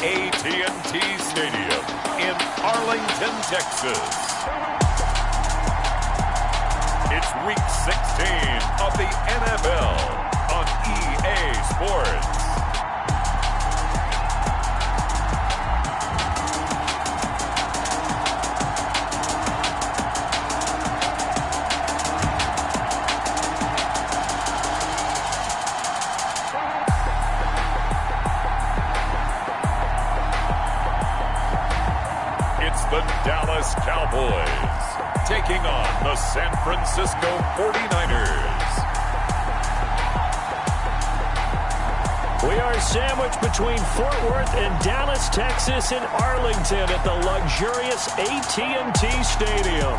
AT&T Stadium in Arlington, Texas. It's Week 16 of the NFL on EA Sports. The Dallas Cowboys taking on the San Francisco 49ers. We are sandwiched between Fort Worth and Dallas, Texas, and Arlington at the luxurious AT&T Stadium.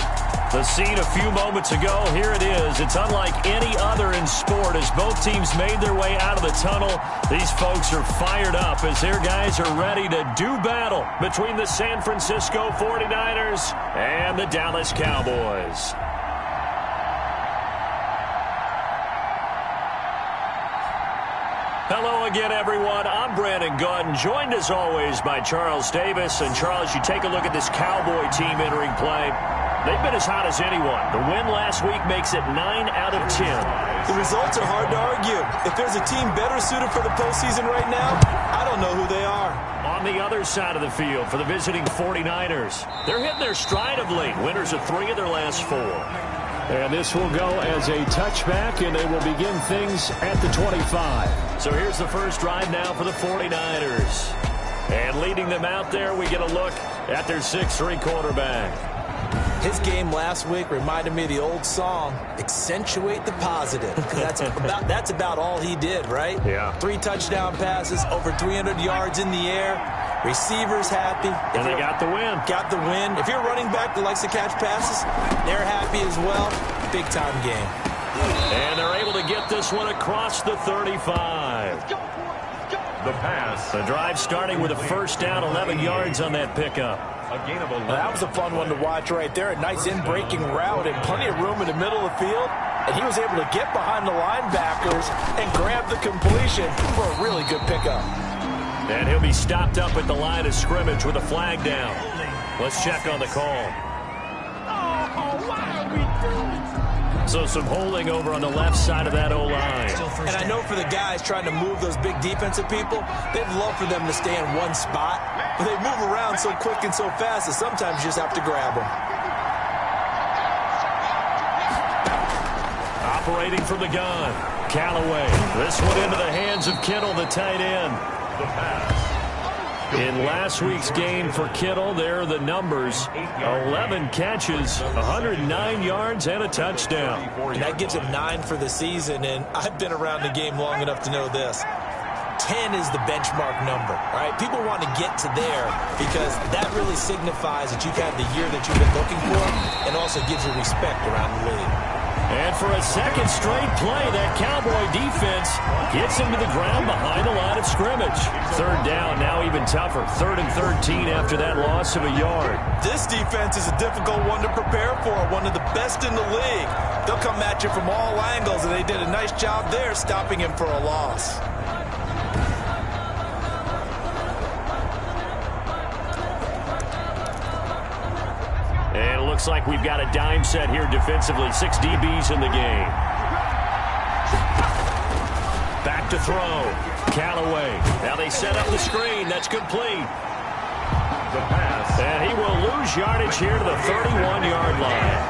The scene a few moments ago, here it is. It's unlike any other in sport as both teams made their way out of the tunnel. These folks are fired up as their guys are ready to do battle between the San Francisco 49ers and the Dallas Cowboys. Hello again, everyone. I'm Brandon Gunn, joined as always by Charles Davis. And Charles, you take a look at this Cowboy team entering play. They've been as hot as anyone. The win last week makes it 9 out of 10. The results are hard to argue. If there's a team better suited for the postseason right now, I don't know who they are. On the other side of the field for the visiting 49ers, they're hitting their stride of late. Winners of 3 of their last 4. And this will go as a touchback, and they will begin things at the 25. So here's the first drive now for the 49ers. And leading them out there, we get a look at their 6'3" quarterback. His game last week reminded me of the old song, Accentuate the Positive. That's about all he did, right? Yeah. 3 touchdown passes, over 300 yards in the air. Receivers happy. And they got the win. Got the win. If you're a running back that likes to catch passes, they're happy as well. Big-time game. And they're able to get this one across the 35. The pass. The drive starting with a first down, 11 yards on that pickup. A gain of 11. That was a fun one to watch right there. A nice in-breaking route and plenty of room in the middle of the field. And he was able to get behind the linebackers and grab the completion for a really good pickup. And he'll be stopped up at the line of scrimmage with a flag down. Let's check on the call. So some holding over on the left side of that O-line. And I know for the guys trying to move those big defensive people, they'd love for them to stay in one spot. But they move around so quick and so fast that sometimes you just have to grab them. Operating from the gun, Callaway. This one into the hands of Kittle, the tight end. The pass. In last week's game for Kittle, there are the numbers. 11 catches, 109 yards, and a touchdown. And that gives him 9 for the season, and I've been around the game long enough to know this. 10 is the benchmark number, all right? People want to get to there because that really signifies that you've had the year that you've been looking for and also gives you respect around the league. And for a second straight play, that Cowboy defense gets him to the ground behind the line of scrimmage. Third down, now even tougher. 3rd and 13 after that loss of a yard. This defense is a difficult one to prepare for, one of the best in the league. They'll come at you from all angles, and they did a nice job there stopping him for a loss. And it looks like we've got a dime set here defensively. 6 DBs in the game. Back to throw. Callaway. Now they set up the screen. That's complete. The pass. And he will lose yardage here to the 31-yard line.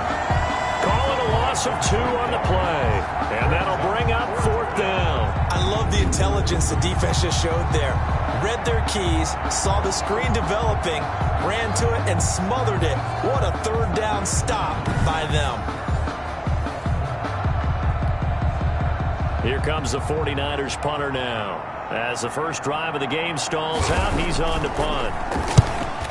Calling a loss of 2 on the play. And that'll bring up 4th down. I love the intelligence the defense just showed there. Read their keys, saw the screen developing, ran to it, and smothered it. What a 3rd down stop by them. Here comes the 49ers punter now. As the first drive of the game stalls out, he's on to punt.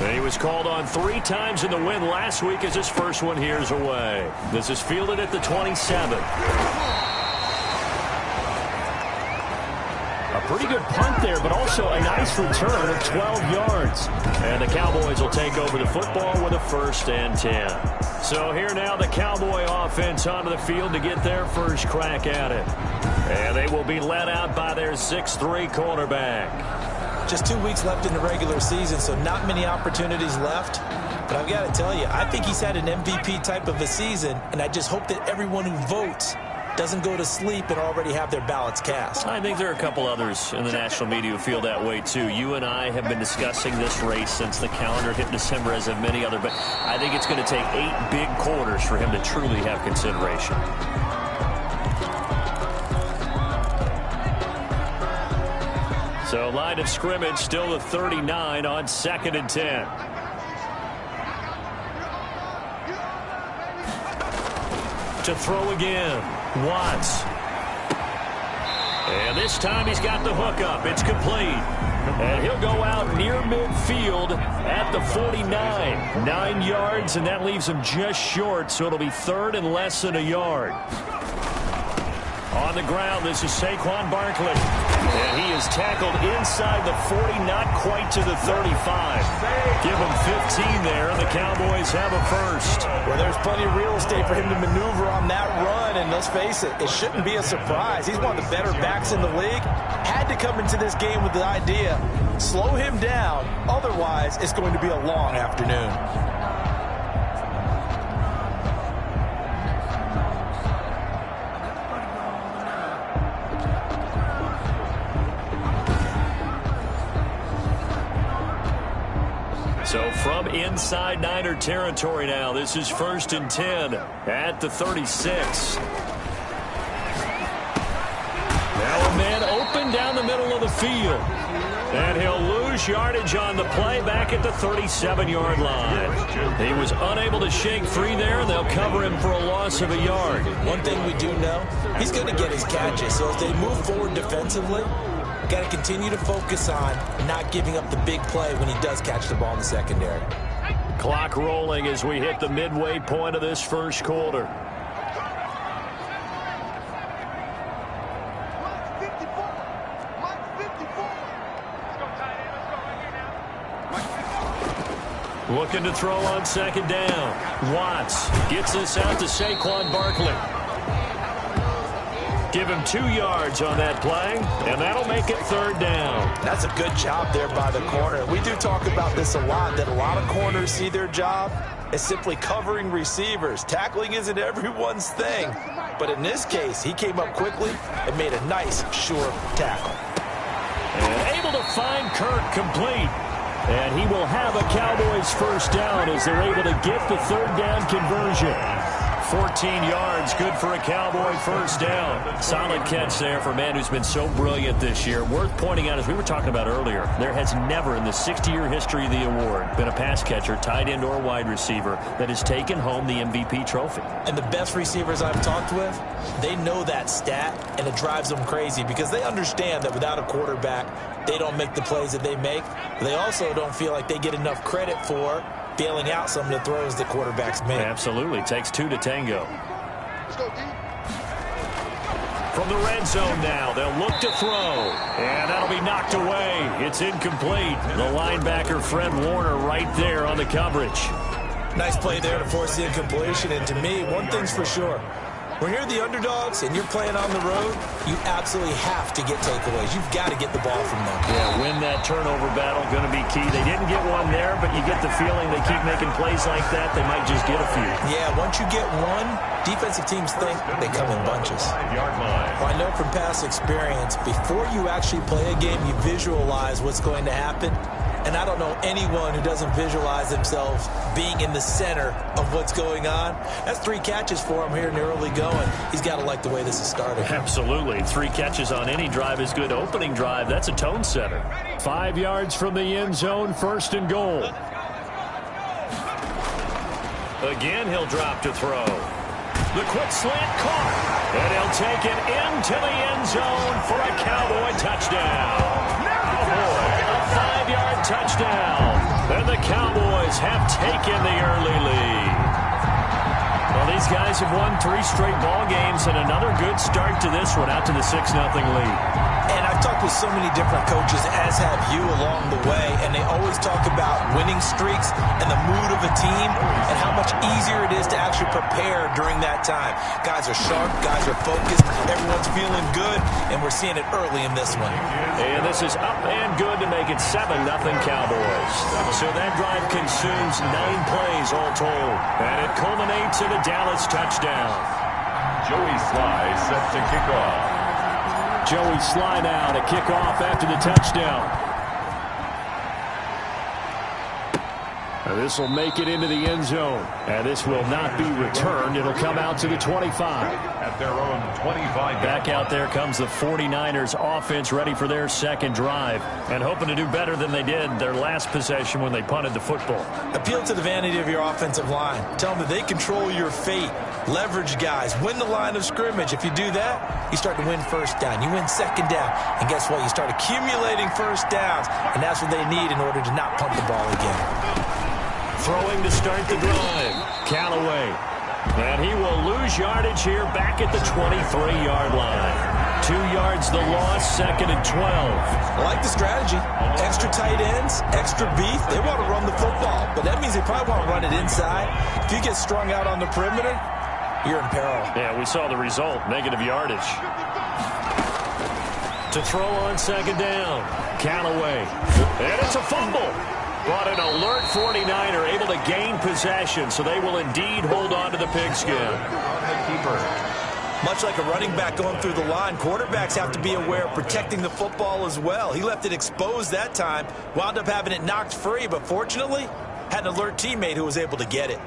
And he was called on 3 times in the win last week as his first one here's away. This is fielded at the 27. A pretty good punt there, but also a nice return of 12 yards. And the Cowboys will take over the football with a 1st and 10. So here now the Cowboy offense onto the field to get their first crack at it. And they will be led out by their 6'3" quarterback. Just 2 weeks left in the regular season, so not many opportunities left. But I've got to tell you, I think he's had an MVP type of a season, and I just hope that everyone who votes doesn't go to sleep and already have their ballots cast. I think there are a couple others in the national media who feel that way, too. You and I have been discussing this race since the calendar hit December, as have many other, but I think it's going to take 8 big quarters for him to truly have consideration. So line of scrimmage still the 39 on 2nd and 10. To throw again. Watts. And this time he's got the hook up. It's complete. And he'll go out near midfield at the 49. 9 yards, and that leaves him just short, so it'll be 3rd and less than a yard. On the ground, this is Saquon Barkley. And he is tackled inside the 40, not quite to the 35. Give him 15 there, and the Cowboys have a first. Well, there's plenty of real estate for him to maneuver on that run, and let's face it, it shouldn't be a surprise. He's one of the better backs in the league. Had to come into this game with the idea, slow him down, otherwise it's going to be a long afternoon. So from inside Niner territory now, this is 1st and 10 at the 36. Now a man open down the middle of the field. And he'll lose yardage on the play back at the 37-yard line. He was unable to shake free there, and they'll cover him for a loss of a yard. One thing we do know, he's going to get his catches. So as they move forward defensively, got to continue to focus on not giving up the big play when he does catch the ball in the secondary. Clock rolling as we hit the midway point of this first quarter. Looking to throw on 2nd down. Watts gets this out to Saquon Barkley. Give him 2 yards on that play, and that'll make it 3rd down. That's a good job there by the corner. We do talk about this a lot, that a lot of corners see their job as simply covering receivers. Tackling isn't everyone's thing. But in this case, he came up quickly and made a nice, sure tackle. And able to find Kirk complete. And he will have a Cowboys first down as they're able to get the 3rd down conversion. 14 yards, good for a Cowboy first down. Solid catch there for a man who's been so brilliant this year. Worth pointing out, as we were talking about earlier, there has never in the 60-year history of the award been a pass catcher, tight end, or wide receiver that has taken home the MVP trophy. And the best receivers I've talked with, they know that stat, and it drives them crazy because they understand that without a quarterback, they don't make the plays that they make. They also don't feel like they get enough credit for bailing out some of the throws the quarterbacks make. Absolutely. Takes 2 to tango. From the red zone now, they'll look to throw. And that'll be knocked away. It's incomplete. The linebacker, Fred Warner, right there on the coverage. Nice play there to force the incompletion. And to me, one thing's for sure. When you're the underdogs and you're playing on the road, you absolutely have to get takeaways. You've got to get the ball from them. Yeah, win that turnover battle, going to be key. They didn't get one there, but you get the feeling they keep making plays like that, they might just get a few. Yeah, once you get one, defensive teams think they come in bunches. Well, I know from past experience, before you actually play a game, you visualize what's going to happen. And I don't know anyone who doesn't visualize themselves being in the center of what's going on. That's 3 catches for him here in the early going. He's got to like the way this is starting. Absolutely. 3 catches on any drive is good. Opening drive, that's a tone setter. 5 yards from the end zone, 1st and goal. Again, he'll drop to throw. The quick slant caught. And he'll take it into the end zone for a Cowboy touchdown. A 5-yard touchdown. And the Cowboys have taken the early lead. Well, these guys have won 3 straight ball games and another good start to this one, out to the 6-0 lead. And I've talked with so many different coaches, as have you along the way, and they always talk about winning streaks and the mood of a team and how much easier it is to actually prepare during that time. Guys are sharp, guys are focused, everyone's feeling good, and we're seeing it early in this one. And this is up and good to make it 7-0 Cowboys. So that drive consumes 9 plays all told, and it culminates in a Dallas touchdown. Joey Sly set to kick off. Joey Sly now to kick off after the touchdown. This will make it into the end zone. And this will not be returned. It'll come out to the 25. At their own 25. Back out there comes the 49ers offense, ready for their second drive and hoping to do better than they did their last possession when they punted the football. Appeal to the vanity of your offensive line. Tell them that they control your fate. Leverage guys. Win the line of scrimmage. If you do that, you start to win first down. You win second down. And guess what? You start accumulating first downs. And that's what they need in order to not punt the ball again. Throwing to start the drive. Callaway. And he will lose yardage here back at the 23-yard line. 2 yards the loss, 2nd and 12. I like the strategy. Extra tight ends, extra beef. They want to run the football, but that means they probably want to run it inside. If you get strung out on the perimeter, you're in peril. Yeah, we saw the result, negative yardage. To throw on 2nd down, Callaway. And it's a fumble. But an alert 49er able to gain possession, so they will indeed hold on to the pigskin. Much like a running back going through the line, quarterbacks have to be aware of protecting the football as well. He left it exposed that time, wound up having it knocked free, but fortunately had an alert teammate who was able to get it.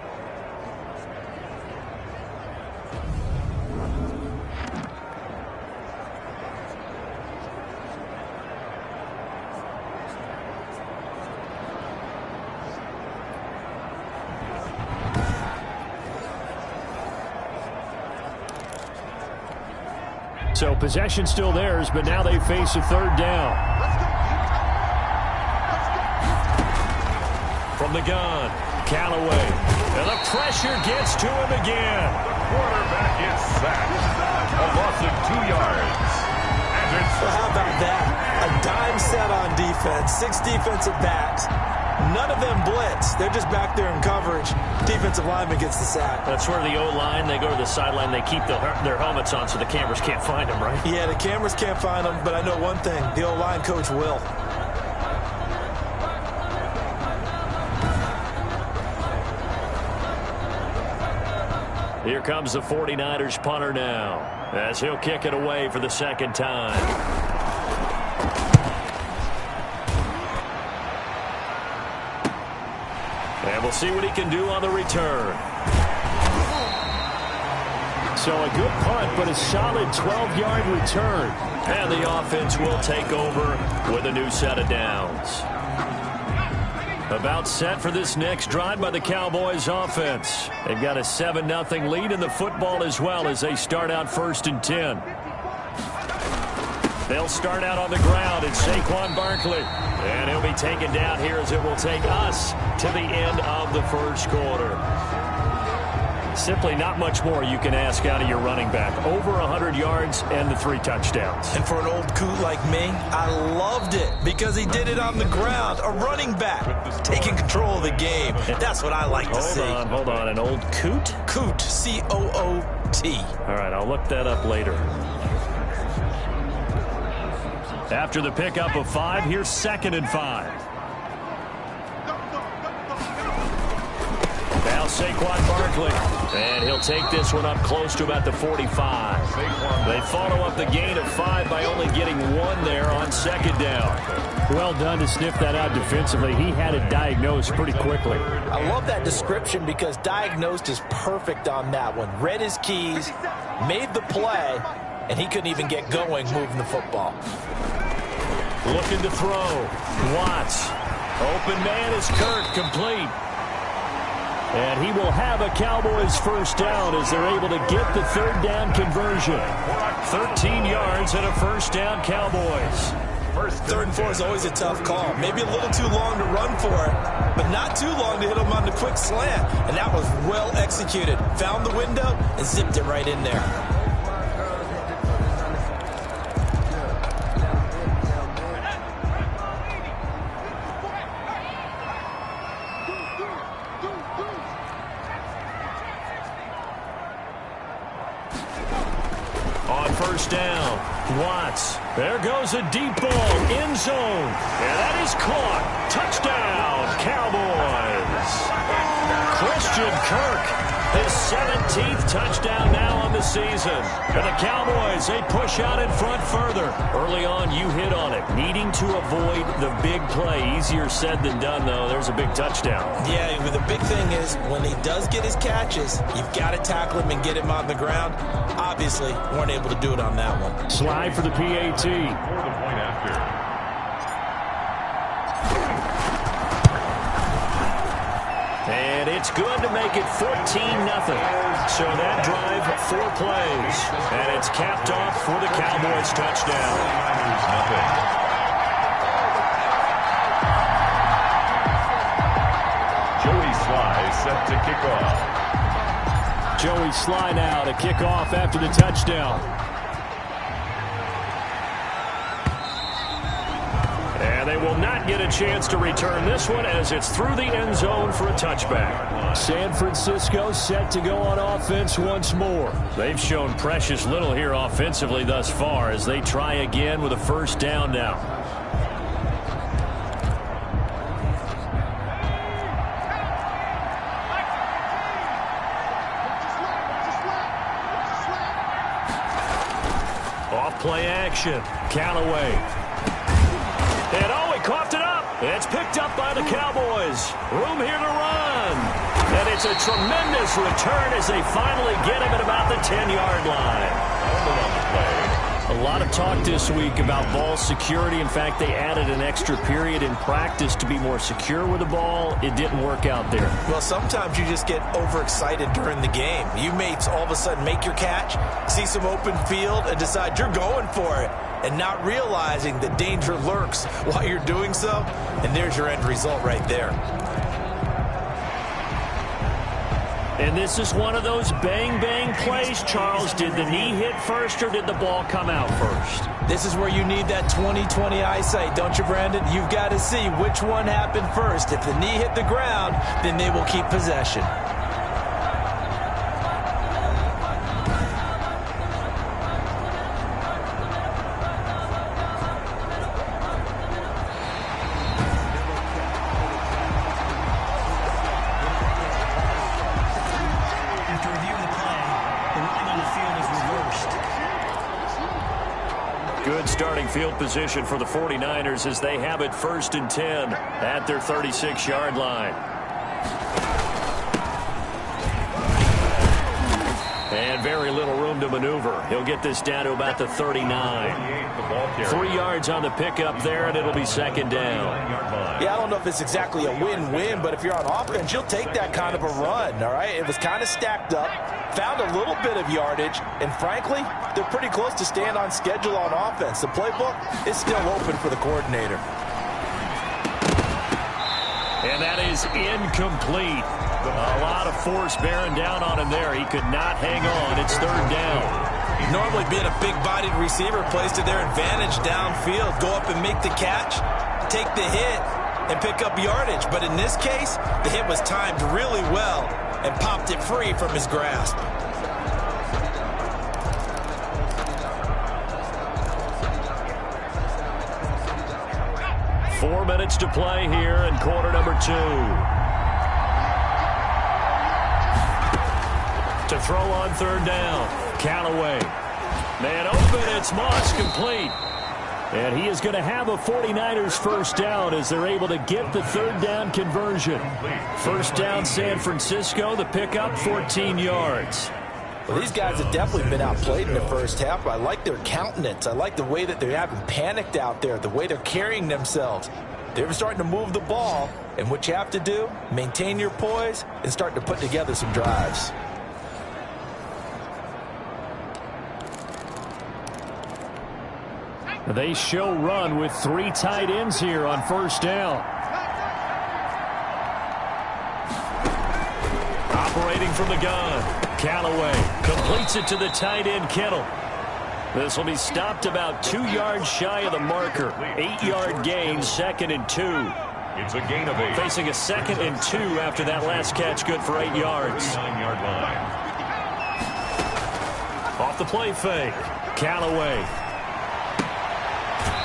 So possession still theirs, but now they face a 3rd down. From the gun, Callaway. And the pressure gets to him again. The quarterback is sacked. A loss of 2 yards. And it's Well, how about that? A dime set on defense, 6 defensive backs. None of them blitz. They're just back there in coverage. Defensive lineman gets the sack. That's where the O-line, they go to the sideline, they keep their helmets on so the cameras can't find them, right? Yeah, the cameras can't find them, but I know one thing. The O-line coach will. Here comes the 49ers punter now, as he'll kick it away for the 2nd time. And we'll see what he can do on the return. So a good punt, but a solid 12-yard return. And the offense will take over with a new set of downs. About set for this next drive by the Cowboys offense. They've got a 7-0 lead in the football as well as they start out 1st and 10. They'll start out on the ground. It's Saquon Barkley. And he'll be taken down here as it will take us to the end of the 1st quarter. Simply not much more you can ask out of your running back. Over 100 yards and the 3 touchdowns. And for an old coot like me, I loved it because he did it on the ground. A running back taking control of the game. That's what I like to see. Hold on. An old coot? Coot, C-O-O-T. All right, I'll look that up later. After the pickup of 5, here's 2nd and 5. Now Saquon Barkley. And he'll take this one up close to about the 45. They follow up the gain of 5 by only getting 1 there on 2nd down. Well done to sniff that out defensively. He had it diagnosed pretty quickly. I love that description because diagnosed is perfect on that one. Read his keys, made the play, and he couldn't even get going moving the football. Looking to throw. Watts. Open man is Kirk, complete. And he will have a Cowboys 1st down as they're able to get the 3rd down conversion. 13 yards and a 1st down Cowboys. First Third and 4 is always a tough call. Maybe a little too long to run for it, but not too long to hit him on the quick slant. And that was well executed. Found the window and zipped it right in there. On first down, Watts. There goes a deep ball, end zone. And that is caught. Touchdown, Cowboys. Christian Kirk, his 17th touchdown now on the season. And the Cowboys, they push out in front further. Early on, you hit on it. Needing to avoid the big play. Easier said than done, though. There's a big touchdown. Yeah, but the big thing is when he does get his catches, you've got to tackle him and get him on the ground. Obviously, weren't able to do it on that one. Slide for the PAT. For the point after. And it's good to make it 14-0. So that drive, 4 plays. And it's capped off for the Cowboys touchdown. Nothing. Joey Sly set to kick off. Joey Sly now to kick off after the touchdown. And they will not get a chance to return this one as it's through the end zone for a touchback. San Francisco set to go on offense once more. They've shown precious little here offensively thus far as they try again with a first down now. Play action. Callaway. And oh, he coughed it up. It's picked up by the Cowboys. Room here to run. And it's a tremendous return as they finally get him at about the 10-yard line. A lot of talk this week about ball security. In fact, they added an extra period in practice to be more secure with the ball. It didn't work out there. Well, sometimes you just get overexcited during the game. You may all of a sudden make your catch, see some open field, and decide you're going for it, and not realizing the danger lurks while you're doing so. And there's your end result right there. And this is one of those bang-bang plays, Charles. Did the knee hit first or did the ball come out first? This is where you need that 20/20 eyesight, don't you, Brandon? You've got to see which one happened first. If the knee hit the ground, then they will keep possession. Good starting field position for the 49ers as they have it 1st and 10 at their 36-yard line. And very little room to maneuver. He'll get this down to about the 39. 3 yards on the pickup there, and it'll be 2nd down. Yeah, I don't know if it's exactly a win-win, but if you're on offense, you'll take that kind of a run, all right? It was kind of stacked up, found a little bit of yardage, and frankly, they're pretty close to staying on schedule on offense. The playbook is still open for the coordinator. And that is incomplete. A lot of force bearing down on him there. He could not hang on. It's 3rd down. Normally being a big-bodied receiver plays to their advantage downfield. Go up and make the catch, take the hit, and pick up yardage. But in this case, the hit was timed really well and popped it free from his grasp. Four minutes to play here in quarter number 2. To throw on 3rd down. Callaway. Man open, it's Moss, complete. And he is going to have a 49ers first down as they're able to get the 3rd down conversion. First down, San Francisco. The pickup, 14 yards. Well, these guys have definitely been outplayed in the first half. I like their countenance. I like the way that they haven't panicked out there, the way they're carrying themselves. They're starting to move the ball, and what you have to do, maintain your poise and start to put together some drives. They show run with 3 tight ends here on first down. Operating from the gun, Callaway completes it to the tight end, Kittle. This will be stopped about 2 yards shy of the marker. 8-yard gain, 2nd and 2. It's a gain of 8. Facing a 2nd and 2 after that last catch, good for 8 yards. 9-yard line. Off the play fake, Callaway.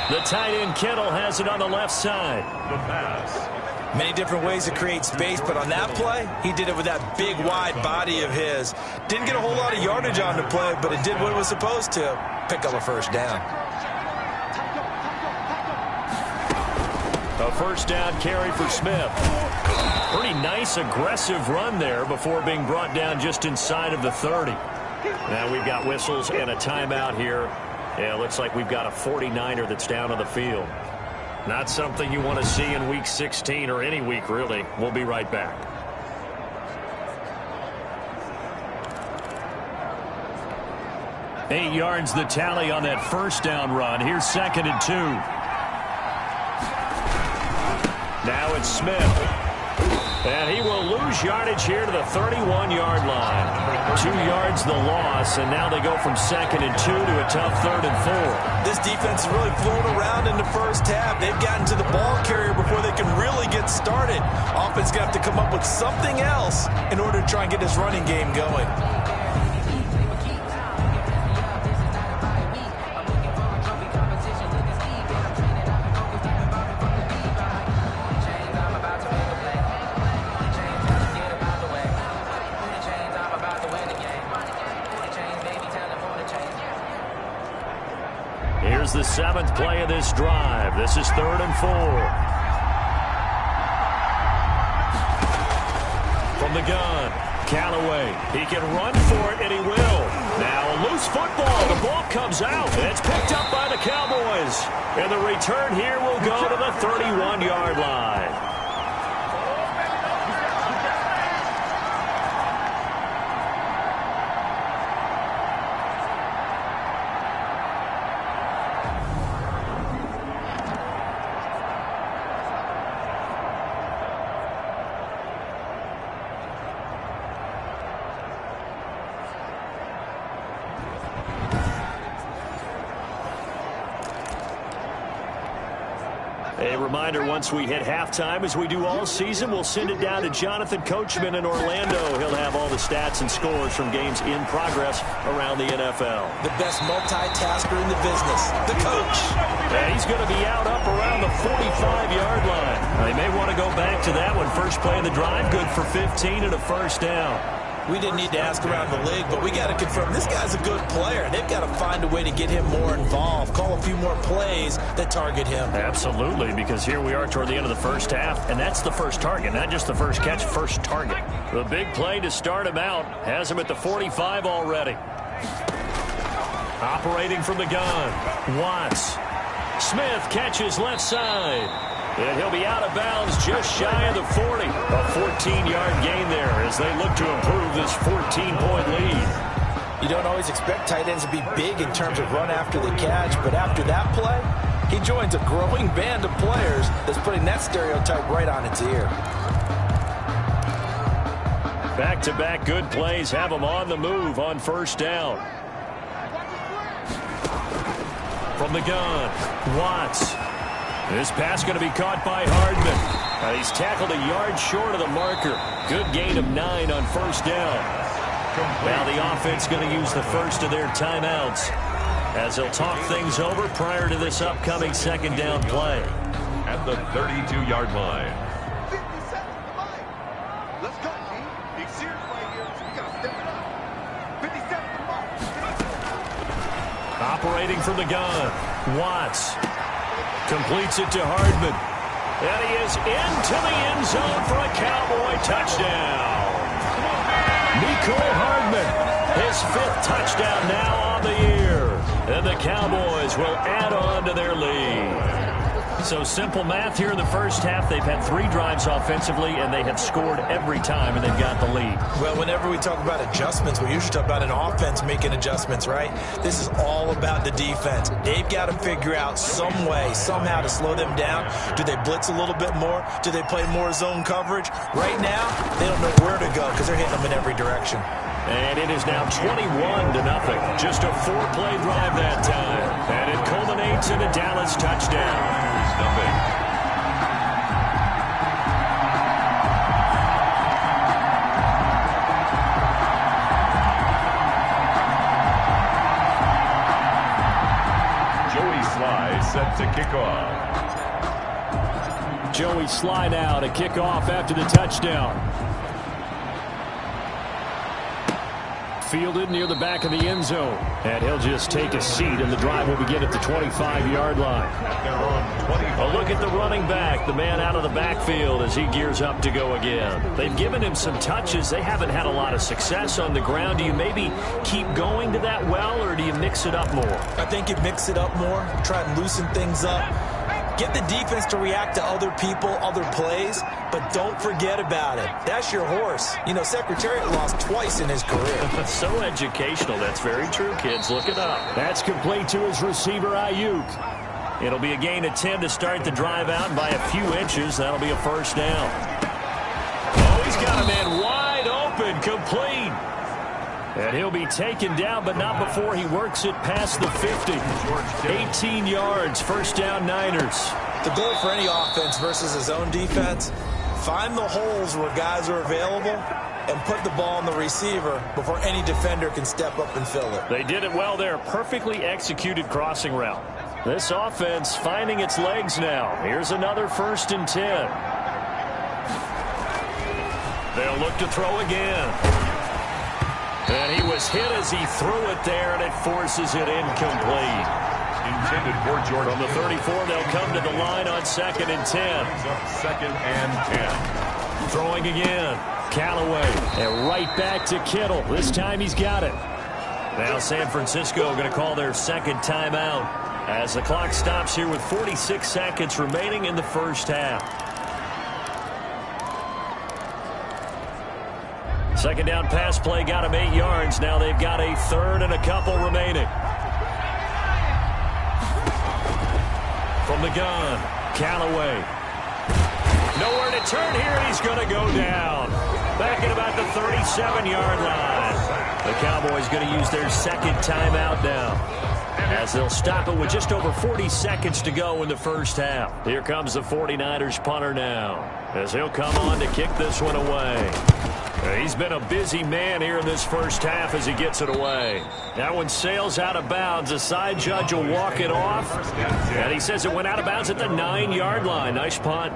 The tight end, Kittle, has it on the left side. The pass. Many different ways to create space, but on that play, he did it with that big, wide body of his. Didn't get a whole lot of yardage on the play, but it did what it was supposed to. Pick up a first down. A first down carry for Smith. Pretty nice, aggressive run there before being brought down just inside of the 30. Now we've got whistles and a timeout here. Yeah, it looks like we've got a 49er that's down on the field. Not something you want to see in Week 16 or any week, really. We'll be right back. Eight yards the tally on that first down run. Here's 2nd and 2. Now it's Smith. And he will lose yardage here to the 31-yard line. 2 yards the loss, and now they go from 2nd and 2 to a tough 3rd and 4. This defense has really flown around in the first half. They've gotten to the ball carrier before they can really get started. Offense going to have to come up with something else in order to try and get this running game going. Here's the 7th play of this drive. This is 3rd and 4. From the gun, Callaway. He can run for it, and he will. Now a loose football. The ball comes out, and it's picked up by the Cowboys. And the return here will go to the 31-yard line. A reminder, once we hit halftime, as we do all season, we'll send it down to Jonathan Coachman in Orlando. He'll have all the stats and scores from games in progress around the NFL. The best multitasker in the business, the coach. And he's going to be out up around the 45-yard line. They may want to go back to that one. First play of the drive, good for 15 and a first down. We didn't need to ask around the league, but we got to confirm this guy's a good player. They've got to find a way to get him more involved, call a few more plays that target him. Absolutely, because here we are toward the end of the first half, and that's the first target, not just the first catch, first target. The big play to start him out has him at the 45 already. Operating from the gun, Watts. Smith catches left side. And he'll be out of bounds just shy of the 40. A 14-yard gain there as they look to improve this 14-point lead. You don't always expect tight ends to be big in terms of run after the catch, but after that play, he joins a growing band of players that's putting that stereotype right on its ear. Back-to-back good plays have him on the move on first down. From the gun, Watts. This pass going to be caught by Hardman. He's tackled a yard short of the marker. Good gain of 9 on first down. Now the offense going to use the first of their timeouts as they'll talk things over prior to this upcoming second down play. At the 32-yard line. Let's go, G. Big series right here. We got to step it up. 57 Operating from the gun, Watts. Completes it to Hardman. And he is into the end zone for a Cowboy touchdown. Mecole Hardman, his 5th touchdown now on the year. And the Cowboys will add on to their lead. So simple math here in the first half. They've had 3 drives offensively, and they have scored every time, and they've got the lead. Well, whenever we talk about adjustments, we usually talk about an offense making adjustments, right? This is all about the defense. They've got to figure out some way, somehow to slow them down. Do they blitz a little bit more? Do they play more zone coverage? Right now, they don't know where to go because they're hitting them in every direction. And it is now 21-0. Just a 4-play drive that time. And it culminates in a Dallas touchdown. Joey Sly set to kick off. Joey Sly now to kick off after the touchdown. Fielded near the back of the end zone. And he'll just take a seat, and the drive will begin at the 25-yard line. A look at the running back, the man out of the backfield as he gears up to go again. They've given him some touches. They haven't had a lot of success on the ground. Do you maybe keep going to that well, or do you mix it up more? I think you mix it up more, try and loosen things up. Get the defense to react to other people, other plays, but don't forget about it. That's your horse. You know, Secretariat lost twice in his career. So educational. That's very true, kids. Look it up. That's complete to his receiver, Ayuk. It'll be a gain of 10 to start the drive out by a few inches. That'll be a first down. Oh, he's got a man wide open, complete. And he'll be taken down, but not before he works it past the 50. 18 yards, first down Niners. The goal for any offense versus his own defense, find the holes where guys are available and put the ball on the receiver before any defender can step up and fill it. They did it well there. Perfectly executed crossing route. This offense finding its legs now. Here's another 1st and 10. They'll look to throw again. And he was hit as he threw it there, and it forces it incomplete. Intended for George. From the 34, they'll come to the line on 2nd and 10. 2nd and 10. Throwing again. Callaway. And right back to Kittle. This time he's got it. Now San Francisco going to call their 2nd timeout as the clock stops here with 46 seconds remaining in the first half. 2nd down pass play got him 8 yards. Now they've got a 3rd and a couple remaining. From the gun, Callaway. Nowhere to turn here, and he's going to go down. Back at about the 37-yard line. The Cowboys going to use their 2nd timeout now, as they'll stop it with just over 40 seconds to go in the first half. Here comes the 49ers punter now, as he'll come on to kick this one away. He's been a busy man here in this first half as he gets it away. That one sails out of bounds. The side judge will walk it off. And he says it went out of bounds at the 9-yard line. Nice punt.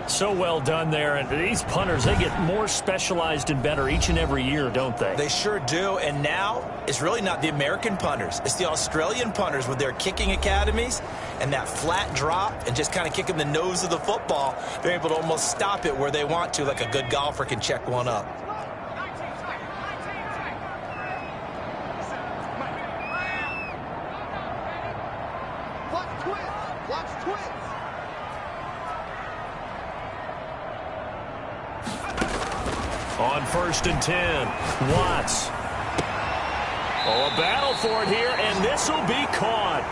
So well done there. And these punters, they get more specialized and better each and every year, don't they? They sure do. And now it's really not the American punters. It's the Australian punters with their kicking academies and that flat drop and just kind of kicking the nose of the football. They're able to almost stop it where they want to, like a good golfer can check one up. On 1st and 10, Watts. Oh, a battle for it here, and this will be caught.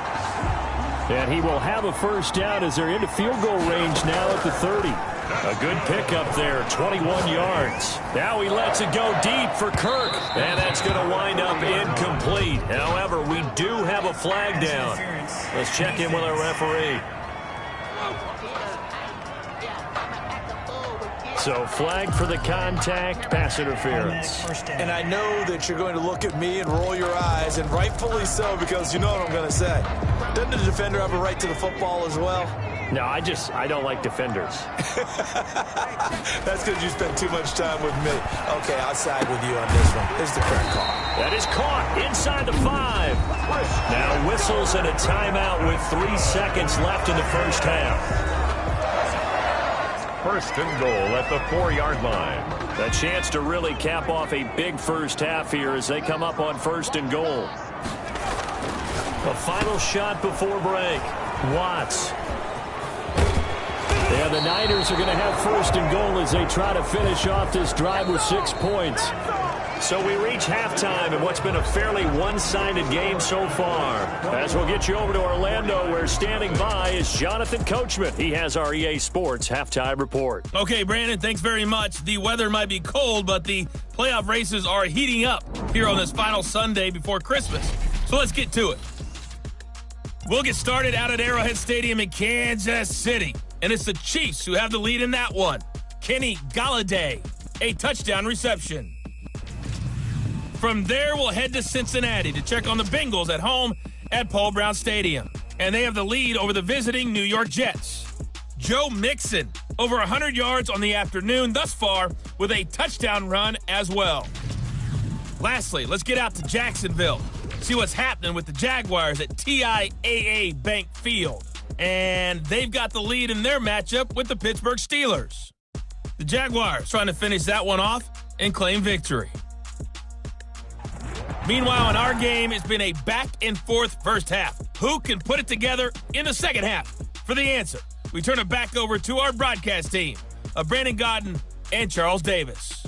And he will have a first down as they're into field goal range now at the 30. A good pickup there, 21 yards. Now he lets it go deep for Kirk, and that's going to wind up incomplete. However, we do have a flag down. Let's check in with our referee. So flag for the contact, pass interference. And I know that you're going to look at me and roll your eyes, and rightfully so, because you know what I'm going to say. Doesn't the defender have a right to the football as well? No, I don't like defenders. That's because you spend too much time with me. Okay, I'll side with you on this one. Here's the correct call. That is caught inside the 5. Now whistles and a timeout with 3 seconds left in the first half. 1st and goal at the 4-yard line. A chance to really cap off a big first half here as they come up on 1st and goal. A final shot before break. Watts. And the Niners are going to have first and goal as they try to finish off this drive with 6 points. So we reach halftime in what's been a fairly one-sided game so far. As we'll get you over to Orlando, where standing by is Jonathan Coachman. He has our EA Sports halftime report. Okay, Brandon, thanks very much. The weather might be cold, but the playoff races are heating up here on this final Sunday before Christmas. So let's get to it. We'll get started out at Arrowhead Stadium in Kansas City. And it's the Chiefs who have the lead in that one. Kenny Galladay, a touchdown reception. From there, we'll head to Cincinnati to check on the Bengals at home at Paul Brown Stadium. And they have the lead over the visiting New York Jets. Joe Mixon, over 100 yards on the afternoon thus far with a touchdown run as well. Lastly, let's get out to Jacksonville. See what's happening with the Jaguars at TIAA Bank Field. And they've got the lead in their matchup with the Pittsburgh Steelers. The Jaguars trying to finish that one off and claim victory. Meanwhile, in our game, it's been a back-and-forth first half. Who can put it together in the second half? For the answer, we turn it back over to our broadcast team of Brandon Godden and Charles Davis.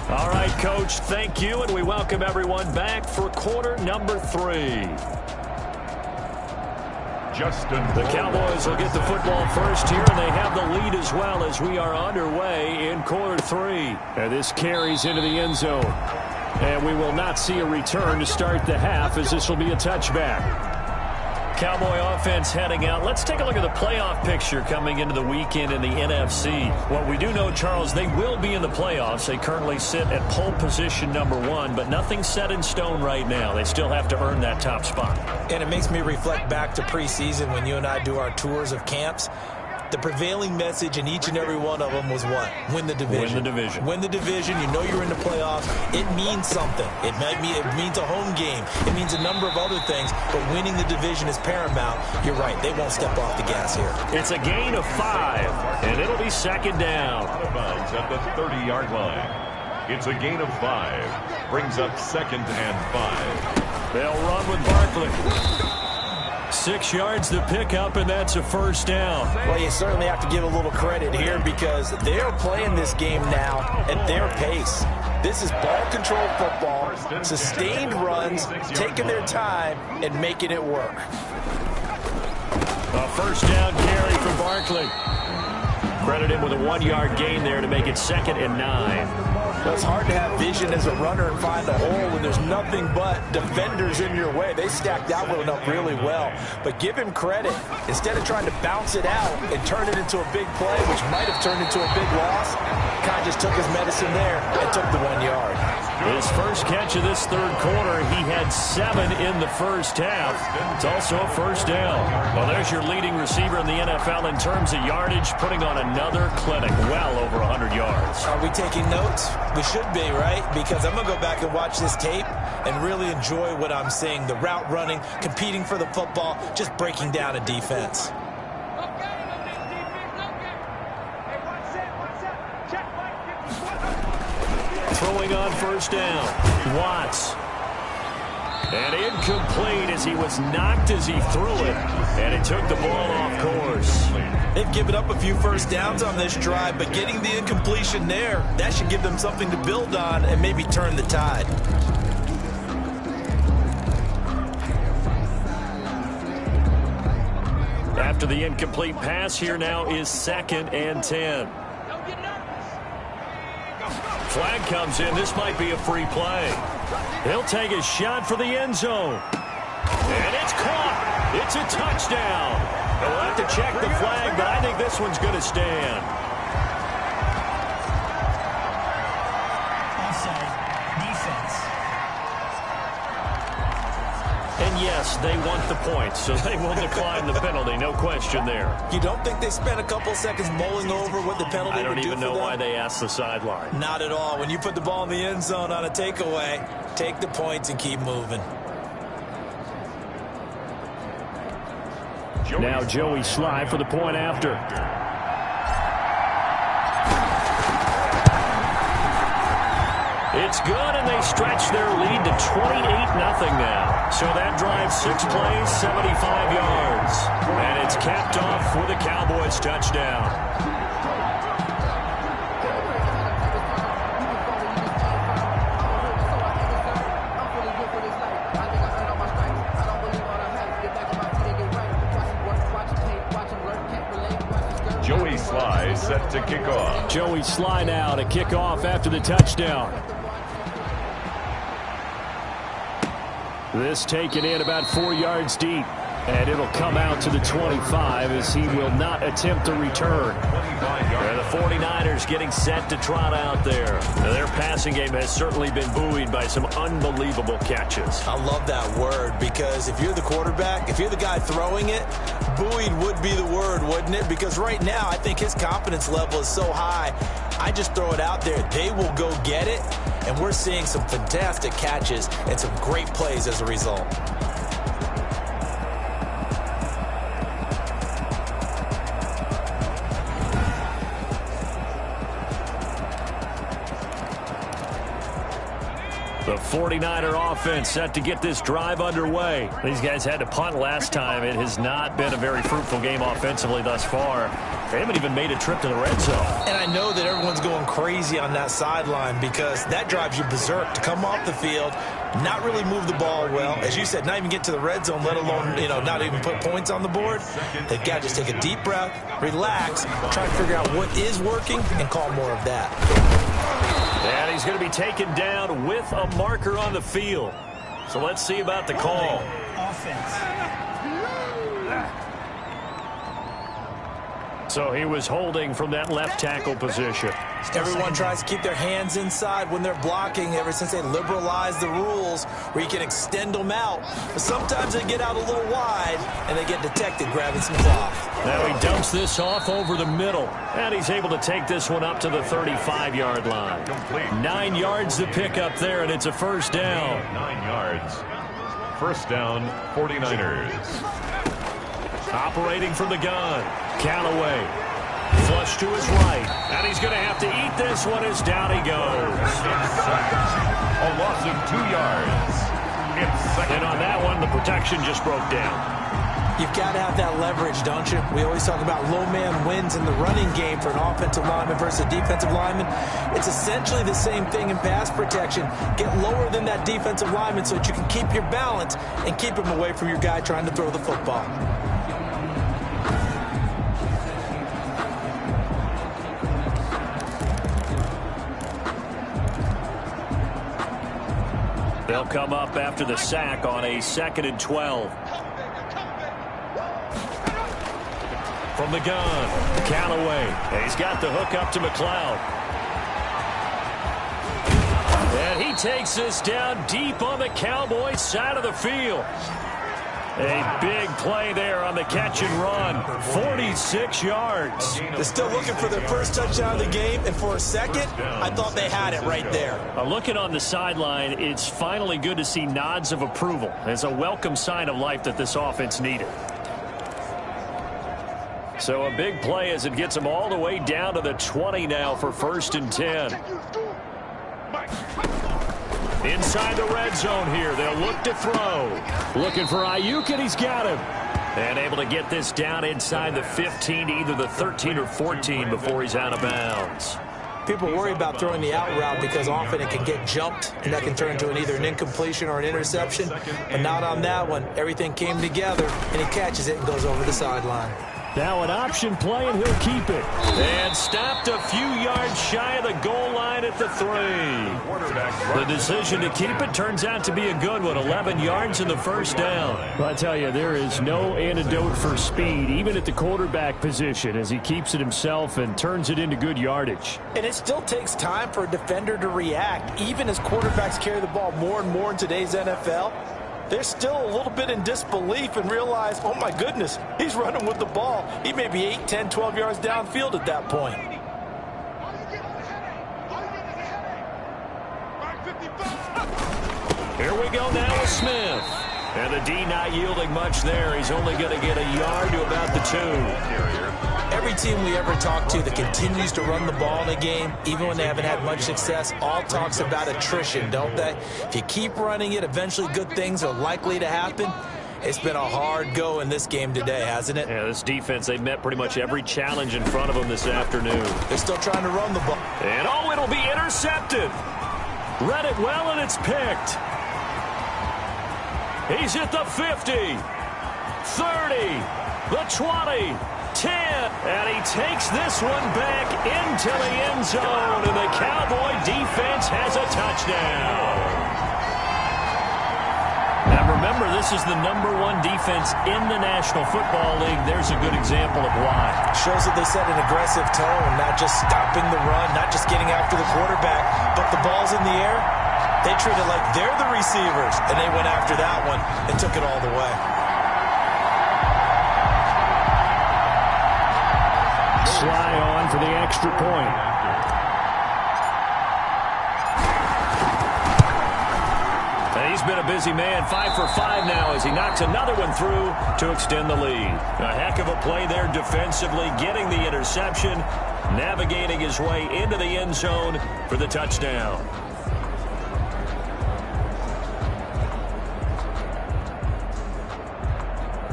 All right, Coach, thank you, and we welcome everyone back for quarter number 3. The Cowboys will get the football first here, and they have the lead as well as we are underway in quarter 3. And this carries into the end zone. And we will not see a return to start the half, as this will be a touchback. Cowboy offense heading out. Let's take a look at the playoff picture coming into the weekend in the NFC. What we do know, Charles, they will be in the playoffs. They currently sit at pole position number 1, but nothing's set in stone right now. They still have to earn that top spot. And it makes me reflect back to preseason when you and I do our tours of camps. The prevailing message in each and every one of them was what? Win the division. Win the division. Win the division. You know you're in the playoffs. It means something. It means a home game. It means a number of other things, but winning the division is paramount. You're right. They won't step off the gas here. It's a gain of 5, and it'll be second down. Out of bounds at the 30-yard line. It's a gain of 5. Brings up second and 5. They'll run with Barkley. 6 yards to pick up, and that's a first down. Well, you certainly have to give a little credit here because they're playing this game now at their pace. This is ball control football, sustained runs, taking their time, and making it work. A first down carry for Barkley. Credit him with a 1-yard gain there to make it second and 9. Well, it's hard to have vision as a runner and find a hole when there's nothing but defenders in your way. They stacked that one up really well. But give him credit. Instead of trying to bounce it out and turn it into a big play, which might have turned into a big loss, kind of just took his medicine there and took the 1 yard. His first catch of this third quarter, he had 7 in the first half. It's also a first down. Well, there's your leading receiver in the NFL in terms of yardage, putting on another clinic, well over 100 yards. Are we taking notes? We should be, right? Because I'm going to go back and watch this tape and really enjoy what I'm seeing. The route running, competing for the football, just breaking down a defense. Throwing on first down. Watts. And incomplete as he was knocked as he threw it. And it took the ball off course. They've given up a few first downs on this drive, but getting the incompletion there, that should give them something to build on and maybe turn the tide. After the incomplete pass, here now is second and 10. Flag comes in. This might be a free play. He'll take a shot for the end zone. And it's caught. It's a touchdown. We'll have to check the flag, but I think this one's going to stand. And yes, they want the point, so they will decline the penalty. No question there. You don't think they spent a couple seconds mulling over what the penalty would do for them? I don't even know why they asked the sideline. Not at all. When you put the ball in the end zone on a takeaway, take the points and keep moving. Now Joey Sly for the point after. It's good, and they stretch their lead to 28-0 now. So that drive, 6 plays, 75 yards. And it's capped off with a Cowboys touchdown. Joey Sly set to kick off. Joey Sly now to kick off after the touchdown. This taken in about 4 yards deep. And it'll come out to the 25 as he will not attempt a return. And the 49ers getting set to trot out there. Now, their passing game has certainly been buoyed by some unbelievable catches. I love that word because if you're the quarterback, if you're the guy throwing it, buoyed would be the word, wouldn't it? Because right now I think his confidence level is so high. I just throw it out there. They will go get it. And we're seeing some fantastic catches and some great plays as a result. The 49er offense set to get this drive underway. These guys had to punt last time. It has not been a very fruitful game offensively thus far. They haven't even made a trip to the red zone. And I know that everyone's going crazy on that sideline because that drives you berserk to come off the field, not really move the ball well. As you said, not even get to the red zone, let alone, not even put points on the board. They've got to just take a deep breath, relax, try to figure out what is working, and call more of that. And he's going to be taken down with a marker on the field. So let's see about the call. So he was holding from that left tackle position. Everyone tries to keep their hands inside when they're blocking ever since they liberalized the rules where you can extend them out. But sometimes they get out a little wide and they get detected grabbing some cloth. Now he dumps this off over the middle. And he's able to take this one up to the 35-yard line. Complete. 9 yards to pick up there, and it's a first down. 9 yards. First down, 49ers. Operating from the gun. Callaway. Flush to his right. And he's going to have to eat this one as down he goes. A loss of 2 yards. It's second. And on that one, the protection just broke down. You've got to have that leverage, don't you? We always talk about low man wins in the running game for an offensive lineman versus a defensive lineman. It's essentially the same thing in pass protection. Get lower than that defensive lineman so that you can keep your balance and keep him away from your guy trying to throw the football. They'll come up after the sack on a 2nd and 12. From the gun, Callaway. He's got the hook up to McLeod. And he takes this down deep on the Cowboys side of the field. A big play there on the catch and run. 46 yards. They're still looking for their first touchdown of the game, and for a second, I thought they had it right there. Looking on the sideline, it's finally good to see nods of approval. It's a welcome sign of life that this offense needed. So a big play as it gets them all the way down to the 20 now for 1st and 10. Inside the red zone here. They'll look to throw. Looking for Ayuk, and he's got him. And able to get this down inside the 15 to either the 13 or 14 before he's out of bounds. People worry about throwing the out route because often it can get jumped, and that can turn into either an incompletion or an interception. But not on that one. Everything came together, and he catches it and goes over the sideline. Now an option play, and he'll keep it. And stopped a few yards shy of the goal line at the 3. The decision to keep it turns out to be a good one. 11 yards in the first down. Well, I tell you, there is no antidote for speed, even at the quarterback position, as he keeps it himself and turns it into good yardage. And it still takes time for a defender to react. Even as quarterbacks carry the ball more and more in today's NFL, they're still a little bit in disbelief and realize, oh my goodness, he's running with the ball. He may be 8, 10, 12 yards downfield at that point. Here we go now with Smith. And the D not yielding much there. He's only going to get a yard to about the 2. Every team we ever talk to that continues to run the ball in a game, even when they haven't had much success, all talks about attrition, don't they? If you keep running it, eventually good things are likely to happen. It's been a hard go in this game today, hasn't it? Yeah, this defense, they've met pretty much every challenge in front of them this afternoon. They're still trying to run the ball. And oh, it'll be intercepted. Read it well, and it's picked. He's at the 50, 30, the 20, 10, and he takes this one back into the end zone, and the Cowboy defense has a touchdown. Now remember, this is the #1 defense in the National Football League. There's a good example of why. Shows that they set an aggressive tone, not just stopping the run, not just getting after the quarterback, but the ball's in the air. They treat it like they're the receivers, and they went after that one and took it all the way. Sly on for the extra point. He's been a busy man, 5 for 5 now as he knocks another one through to extend the lead. A heck of a play there defensively, getting the interception, navigating his way into the end zone for the touchdown.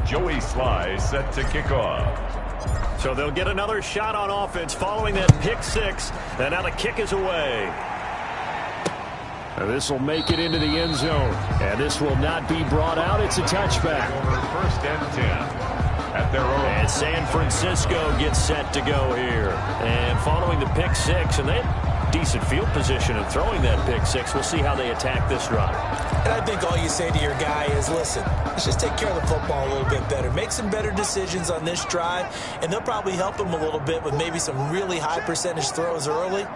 Joey Sly set to kick off. So they'll get another shot on offense following that pick six, and now the kick is away. This will make it into the end zone, and this will not be brought out. It's a touchback. First and 10 at their own. And San Francisco gets set to go here. And following the pick six, and they had decent field position in throwing that pick six. We'll see how they attack this drive. And I think all you say to your guy is, listen, let's just take care of the football a little bit better. Make some better decisions on this drive, and they'll probably help him a little bit with maybe some really high percentage throws early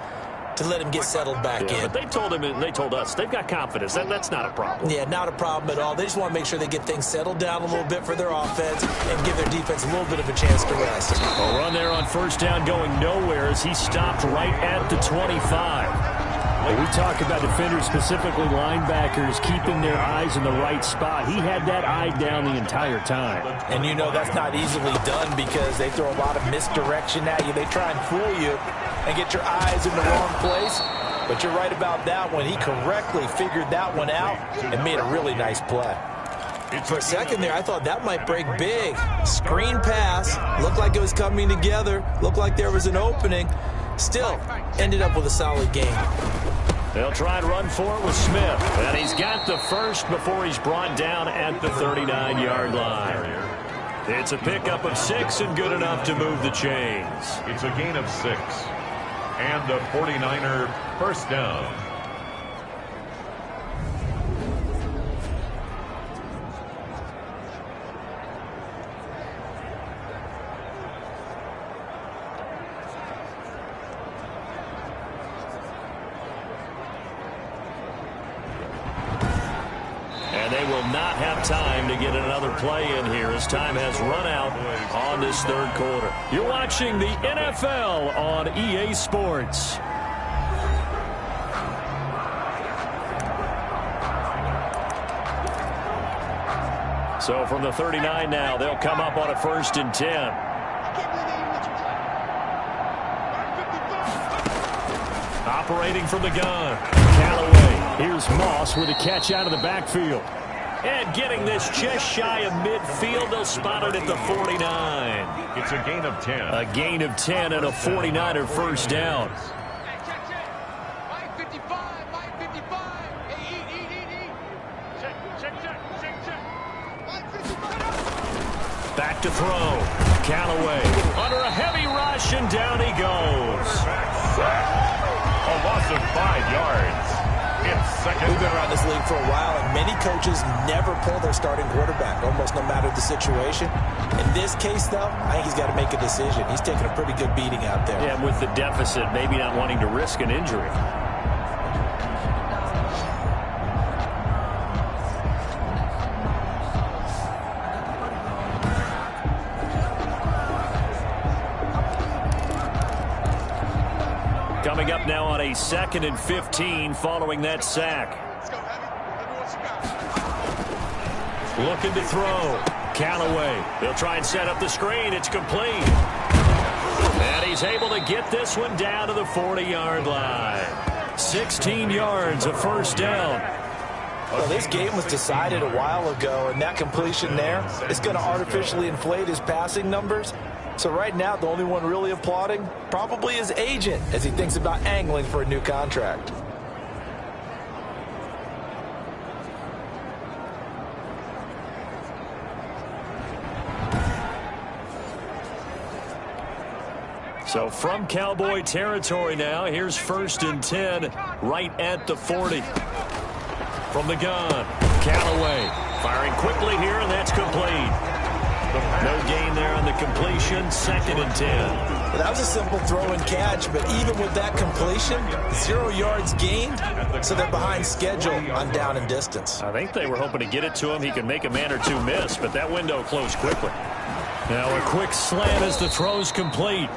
to let him get settled back in. But they told him and they told us they've got confidence. That's not a problem. Yeah, not a problem at all. They just want to make sure they get things settled down a little bit for their offense and give their defense a little bit of a chance to rest. A run there on first down going nowhere as he stopped right at the 25. We talk about defenders, specifically linebackers, keeping their eyes in the right spot. He had that eye down the entire time. And you know that's not easily done because they throw a lot of misdirection at you. They try and fool you and get your eyes in the wrong place. But you're right about that one. He correctly figured that one out and made a really nice play. For a second there, I thought that might break big. Screen pass. Looked like it was coming together. Looked like there was an opening. Still, ended up with a solid game. They'll try and run for it with Smith. And he's got the first before he's brought down at the 39-yard line. It's a pickup of 6 and good enough to move the chains. It's a gain of 6. And a 49er first down. They will not have time to get another play in here as time has run out on this third quarter. You're watching the NFL on EA Sports. So from the 39 now, they'll come up on a 1st and 10. Operating from the gun, Callaway. Here's Moss with a catch out of the backfield. And getting this just shy of midfield, they'll spot it at the 49. It's a gain of 10. A gain of 10 and a 49er first down. Back to throw. Callaway under a heavy rush, and down he goes. A loss of 5 yards. It's second. We've been around this league for a while, and many coaches never pull their starting quarterback, almost no matter the situation. In this case, though, I think he's got to make a decision. He's taking a pretty good beating out there. Yeah, with the deficit, maybe not wanting to risk an injury. Coming up now on a 2nd and 15 following that sack. Looking to throw. Callaway. They'll try and set up the screen. It's complete. And he's able to get this one down to the 40-yard line. 16 yards, a first down. Well, this game was decided a while ago, and that completion there is going to artificially inflate his passing numbers. So right now, the only one really applauding probably his agent as he thinks about angling for a new contract. So from Cowboy territory now, here's 1st and 10 right at the 40. From the gun, Callaway firing quickly here, and that's complete. No gain there on the completion, 2nd and 10. Well, that was a simple throw and catch, but even with that completion, 0 yards gained, so they're behind schedule on down and distance. I think they were hoping to get it to him. He could make a man or two miss, but that window closed quickly. Now a quick slant as the throw's complete.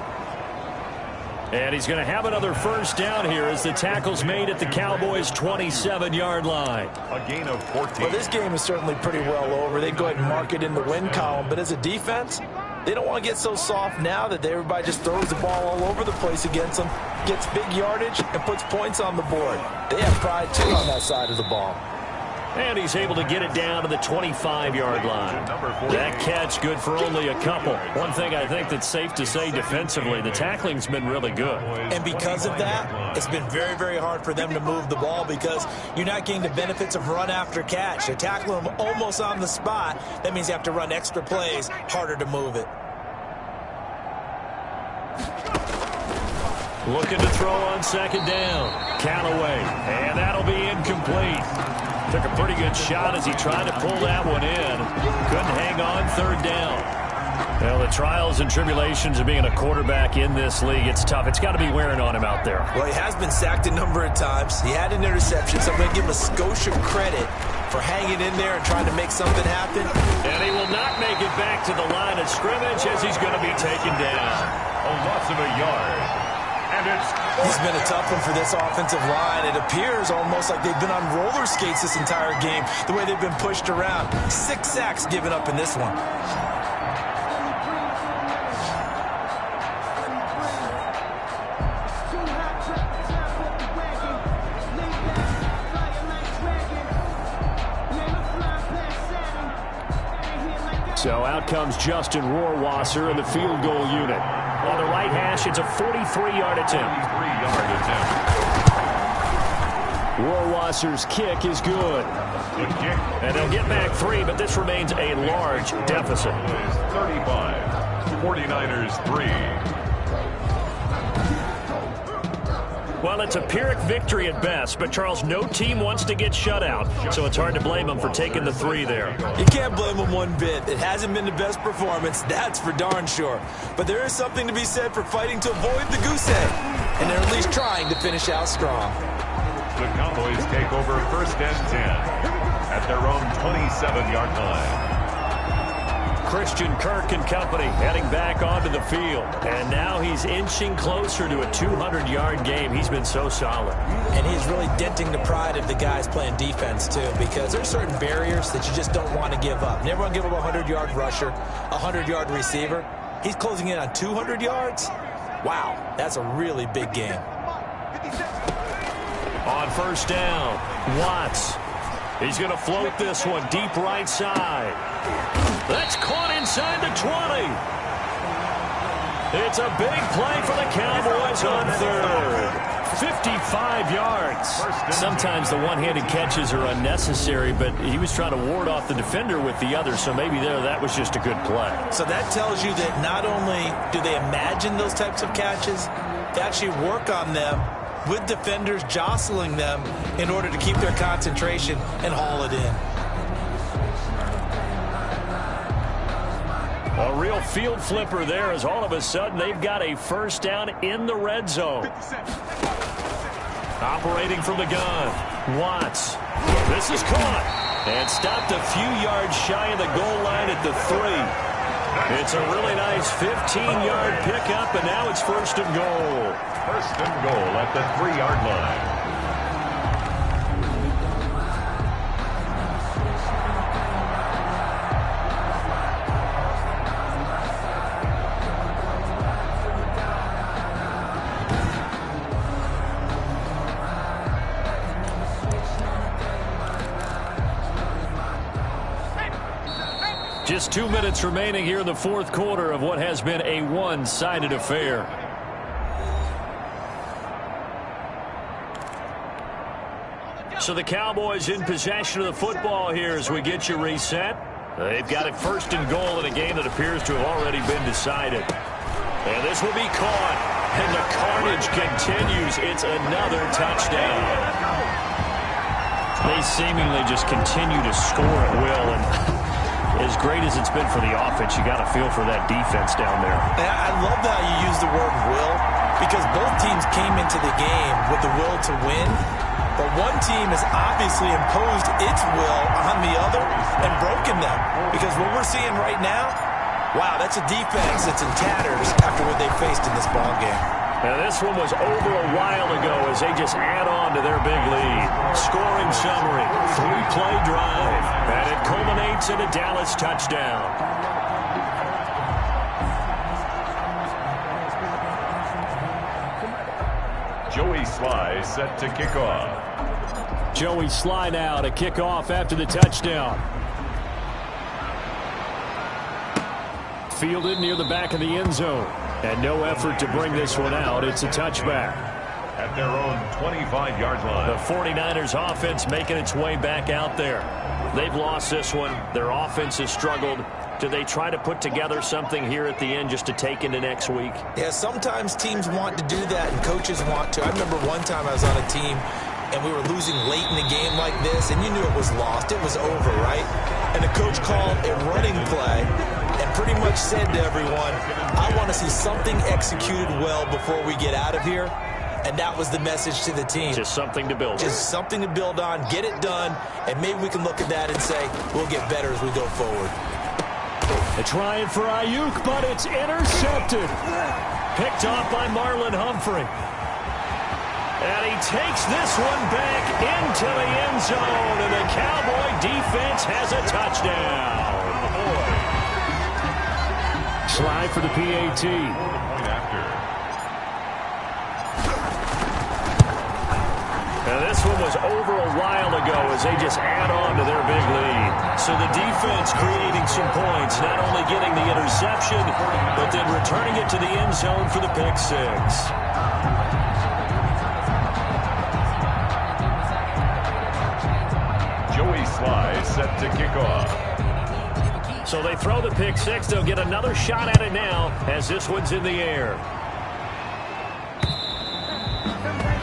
And he's going to have another first down here as the tackle's made at the Cowboys' 27-yard line. A gain of 14. Well, this game is certainly pretty well over. They go ahead and mark it in the win column. But as a defense, they don't want to get so soft now that everybody just throws the ball all over the place against them, gets big yardage, and puts points on the board. They have pride, too, on that side of the ball. And he's able to get it down to the 25-yard line. That catch good for only a couple. One thing I think that's safe to say defensively, the tackling's been really good. And because of that, it's been very, very hard for them to move the ball because you're not getting the benefits of run after catch. They're tackling them almost on the spot. That means you have to run extra plays, harder to move it. Looking to throw on 2nd down. Callaway, and that'll be incomplete. Took a pretty good shot as he tried to pull that one in. Couldn't hang on 3rd down. Well, the trials and tribulations of being a quarterback in this league, it's tough. It's got to be wearing on him out there. Well, he has been sacked a number of times. He had an interception, so I'm going to give him a Scotia credit for hanging in there and trying to make something happen. And he will not make it back to the line of scrimmage as he's going to be taken down. A loss of a yard. He's been a tough one for this offensive line. It appears almost like they've been on roller skates this entire game, the way they've been pushed around. 6 sacks given up in this one. So out comes Justin Rohrwasser in the field goal unit. On the right hash, it's a 43-yard attempt. 43-yard attempt. Rohrwasser's kick is good. Good kick. And they'll get back 3, but this remains a large deficit. 35. 49ers 3. Well, it's a Pyrrhic victory at best, but, Charles, no team wants to get shut out, so it's hard to blame them for taking the 3 there. You can't blame them one bit. It hasn't been the best performance, that's for darn sure. But there is something to be said for fighting to avoid the goose egg, and they're at least trying to finish out strong. The Cowboys take over 1st and 10 at their own 27-yard line. Christian Kirk and company heading back onto the field. And now he's inching closer to a 200-yard game. He's been so solid. And he's really denting the pride of the guys playing defense, too, because there's certain barriers that you just don't want to give up. Never want to give up a 100-yard rusher, a 100-yard receiver. He's closing in on 200 yards. Wow, that's a really big game. On 1st down, Watts. He's going to float this one deep right side. That's caught inside the 20. It's a big play for the Cowboys on 3rd. 55 yards. Sometimes the one-handed catches are unnecessary, but he was trying to ward off the defender with the other, so maybe that was just a good play. So that tells you that not only do they imagine those types of catches, they actually work on them with defenders jostling them in order to keep their concentration and haul it in. A real field flipper there as all of a sudden they've got a first down in the red zone. Operating from the gun, Watts. This is caught and stopped a few yards shy of the goal line at the 3. It's a really nice 15-yard pickup, and now it's 1st and goal. 1st and goal at the 3-yard line. Just 2 minutes remaining here in the fourth quarter of what has been a one-sided affair. So the Cowboys in possession of the football here as we get you reset. They've got it first and goal in a game that appears to have already been decided. And this will be caught. And the carnage continues. It's another touchdown. They seemingly just continue to score at will. And as great as it's been for the offense, you got to feel for that defense down there. I love how you use the word will, because both teams came into the game with the will to win. But one team has obviously imposed its will on the other and broken them. Because what we're seeing right now, wow, that's a defense that's in tatters after what they faced in this ballgame. Now, this one was over a while ago as they just add on to their big lead. Scoring summary, 3-play drive, and it culminates in a Dallas touchdown. Joey Sly set to kick off. Joey Sly now to kick off after the touchdown. Fielded near the back of the end zone. And no effort to bring this one out. It's a touchback. At their own 25-yard line. The 49ers offense making its way back out there. They've lost this one. Their offense has struggled. Do they try to put together something here at the end just to take into next week? Yeah, sometimes teams want to do that and coaches want to. I remember one time I was on a team and we were losing late in the game like this, and you knew it was lost. It was over, right? And the coach called a running play and pretty much said to everyone, I want to see something executed well before we get out of here. And that was the message to the team. Just something to build on. Just something to build on, get it done, and maybe we can look at that and say, we'll get better as we go forward. They're trying for Ayuk, but it's intercepted. Picked off by Marlon Humphrey. And he takes this one back into the end zone, and the Cowboy defense has a touchdown. Slide for the PAT. Now this one was over a while ago as they just add on to their big lead. So the defense creating some points, not only getting the interception, but then returning it to the end zone for the pick six. Joey Sly set to kick off. So they throw the pick six. They'll get another shot at it now as this one's in the air.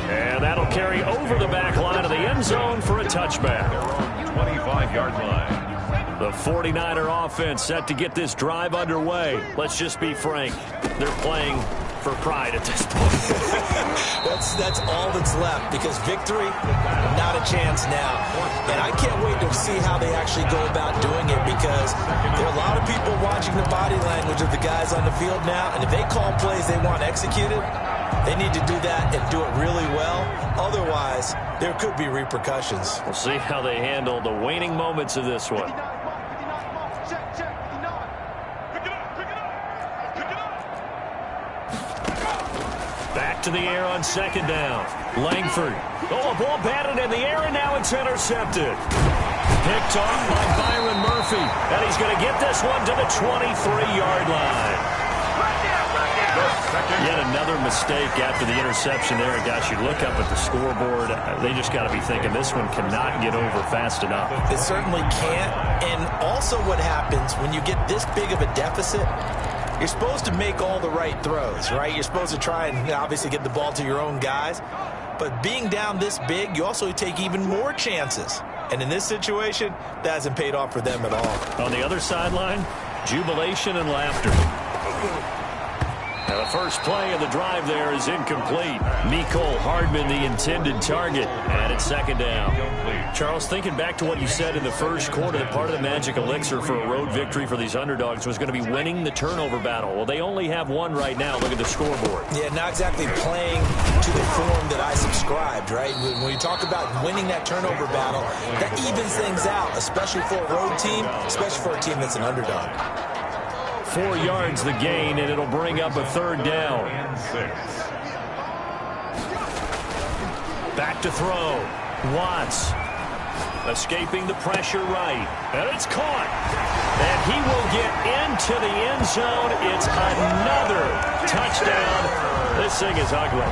And that'll carry over the back line of the end zone for a touchback. 25-yard line. The 49er offense set to get this drive underway. Let's just be frank. They're playing for pride at this point. That's all that's left, because victory, not a chance now. And I can't wait to see how they actually go about doing it, because there are a lot of people watching the body language of the guys on the field now, and if they call plays they want executed, they need to do that and do it really well. Otherwise, there could be repercussions. We'll see how they handle the waning moments of this one. Back to the air on second down. Langford. Oh, a ball batted in the air, and now it's intercepted. Picked off by Byron Murphy. And he's going to get this one to the 23-yard line. Yet another mistake after the interception there. Gosh, you look up at the scoreboard. They just got to be thinking this one cannot get over fast enough. It certainly can't. And also what happens when you get this big of a deficit, you're supposed to make all the right throws, right? You're supposed to try and obviously get the ball to your own guys. But being down this big, you also take even more chances. And in this situation, that hasn't paid off for them at all. On the other sideline, jubilation and laughter. Now the first play of the drive there is incomplete. Mecole Hardman, the intended target, and it's second down. Charles, thinking back to what you said in the first quarter, that part of the magic elixir for a road victory for these underdogs was going to be winning the turnover battle. Well, they only have one right now. Look at the scoreboard. Yeah, not exactly playing to the form that I subscribed, right? When you talk about winning that turnover battle, that evens things out, especially for a road team, especially for a team that's an underdog. 4 yards the gain, and it'll bring up a third down. Back to throw. Watts. Escaping the pressure right. And it's caught. And he will get into the end zone. It's another touchdown. This thing is ugly.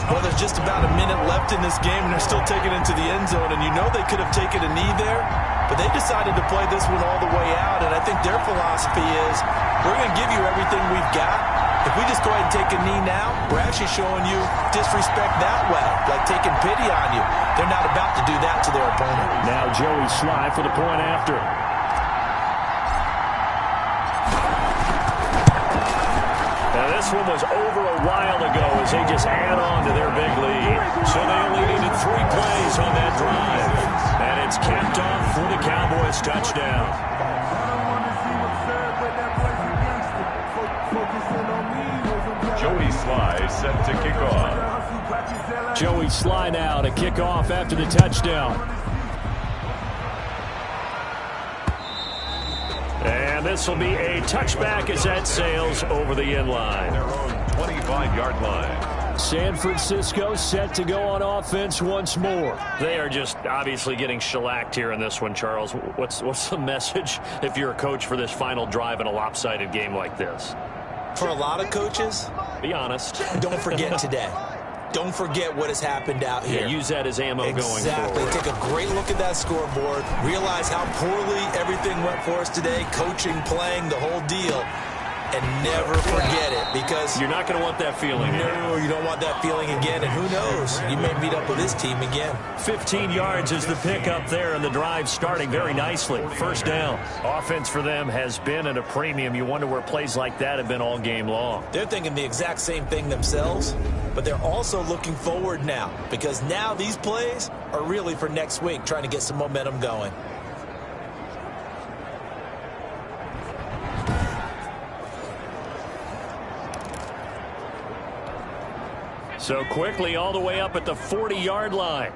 Well, there's just about a minute left in this game, and they're still taking it into the end zone. And you know they could have taken a knee there, but they decided to play this one all the way out. And I think their philosophy is, we're going to give you everything we've got. If we just go ahead and take a knee now, we're actually showing you disrespect that way, like taking pity on you. They're not about to do that to their opponent. Now Joey Sly for the point after. This one was over a while ago as they just add on to their big lead. So they only needed 3 plays on that drive. And it's capped off for the Cowboys touchdown. Joey Sly set to kick off. Joey Sly now to kick off after the touchdown. And this will be a touchback as that sails over the end line. Their own 25-yard line. San Francisco set to go on offense once more. They are just obviously getting shellacked here in this one, Charles. What's the message if you're a coach for this final drive in a lopsided game like this? For a lot of coaches, be honest. Don't forget today. Don't forget what has happened out here. Yeah, use that as ammo going forward. Exactly. Take a great look at that scoreboard. Realize how poorly everything went for us today. Coaching, playing, the whole deal. And never forget it, because you're not going to want that feeling. No, you don't want that feeling again. And who knows? You may meet up with this team again. 15 yards is the pickup there, and the drive starting very nicely. First down. Offense for them has been at a premium. You wonder where plays like that have been all game long. They're thinking the exact same thing themselves, but they're also looking forward now, because now these plays are really for next week, trying to get some momentum going. So quickly all the way up at the 40-yard line.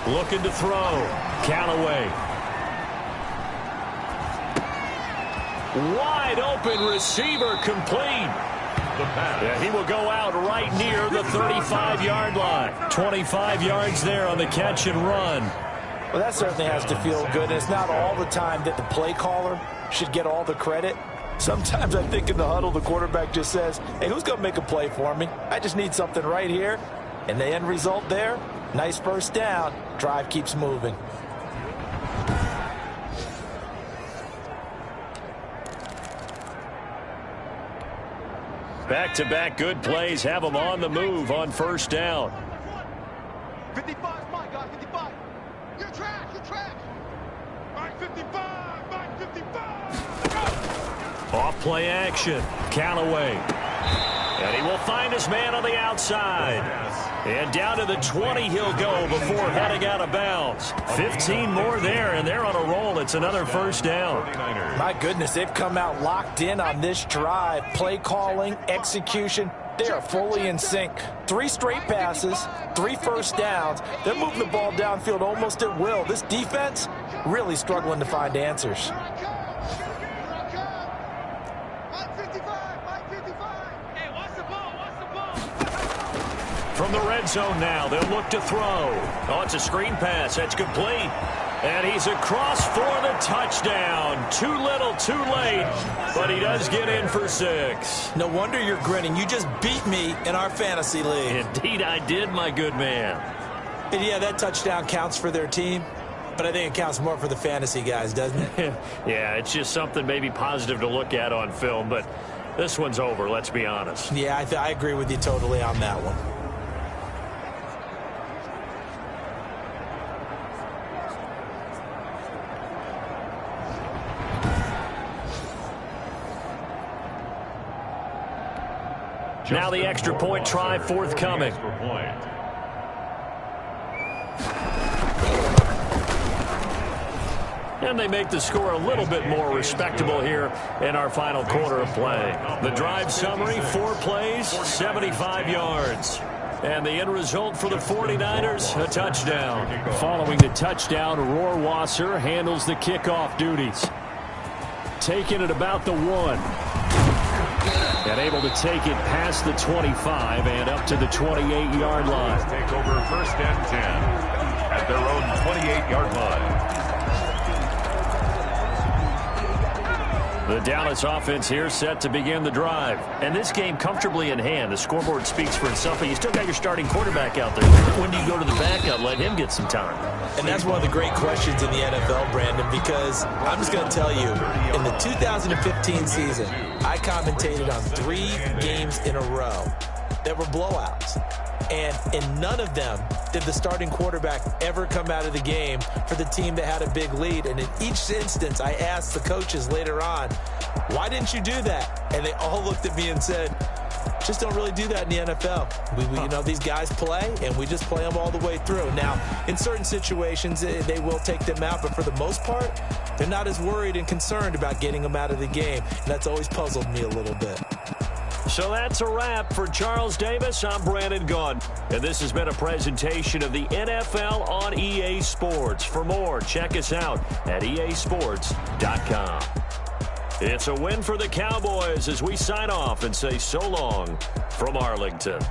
Looking to throw. Callaway. Wide open receiver complete. Yeah, he will go out right near the 35-yard line. 25 yards there on the catch and run. Well, that certainly has to feel good. And it's not all the time that the play caller should get all the credit. Sometimes I think in the huddle, the quarterback just says, hey, who's going to make a play for me? I just need something right here. And the end result there, nice first down. Drive keeps moving. Back-to-back good plays have them on the move on first down. 55, my God, 55. You're trash, you're trash. Mike 55, Mike 55. Off play action. Callaway. And he will find his man on the outside. And down to the 20 he'll go before heading out of bounds. 15 more there, and they're on a roll. It's another first down. My goodness, they've come out locked in on this drive. Play calling, execution, they are fully in sync. 3 straight passes, 3 first downs. They're moving the ball downfield almost at will. This defense really struggling to find answers. From the red zone now, they'll look to throw. Oh, it's a screen pass. That's complete. And he's across for the touchdown. Too little, too late. But he does get in for 6. No wonder you're grinning. You just beat me in our fantasy league. Indeed I did, my good man. And yeah, that touchdown counts for their team. But I think it counts more for the fantasy guys, doesn't it? Yeah, it's just something maybe positive to look at on film. But this one's over, let's be honest. Yeah, I agree with you totally on that one. Now the extra point try forthcoming. And they make the score a little bit more respectable here in our final quarter of play. The drive summary, 4 plays, 75 yards. And the end result for the 49ers, a touchdown. Following the touchdown, Rohrwasser handles the kickoff duties. Taking it about the 1. And able to take it past the 25 and up to the 28-yard line. Take over first and 10 at their own 28-yard line. The Dallas offense here set to begin the drive. And this game comfortably in hand. The scoreboard speaks for itself, but you still got your starting quarterback out there. When do you go to the backup, let him get some time? And that's one of the great questions in the NFL, Brandon, because I'm just going to tell you, in the 2015 season, I commentated on 3 games in a row that were blowouts. And in none of them did the starting quarterback ever come out of the game for the team that had a big lead. And in each instance, I asked the coaches later on, why didn't you do that? And they all looked at me and said, just don't really do that in the NFL. We you know, these guys play, and we just play them all the way through. Now, in certain situations, they will take them out, but for the most part, they're not as worried and concerned about getting them out of the game. And that's always puzzled me a little bit. So that's a wrap for Charles Davis. I'm Brandon Gunn. And this has been a presentation of the NFL on EA Sports. For more, check us out at easports.com. It's a win for the Cowboys as we sign off and say so long from Arlington.